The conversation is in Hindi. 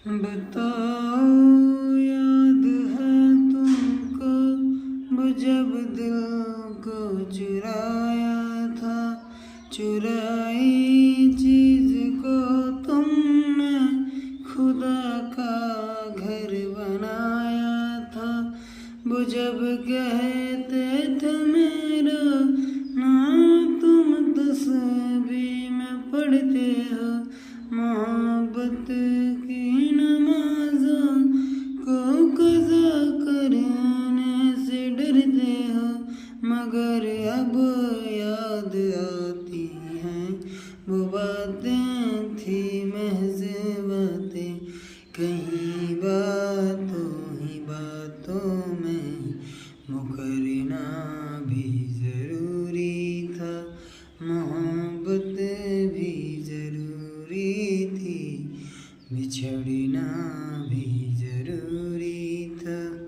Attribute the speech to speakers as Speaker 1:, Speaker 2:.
Speaker 1: बताओ याद है तुमको वो जब दिल को चुराया था, चुराई चीज को तुमने खुदा का घर बनाया था। वो जब कहते थे मेरा नाम तुम तस्बीह में पढ़ते हो, मोहब्बत की नमाज़ों को कज़ा करने से डरते हो। मगर अब याद आती हैं वो बातें थी महज़ बातें, कहीं बातों ही बातों में मुकरना भी ज़रूरी था, मोहब्बत भी ज़रूरी थी, बिछड़ना भी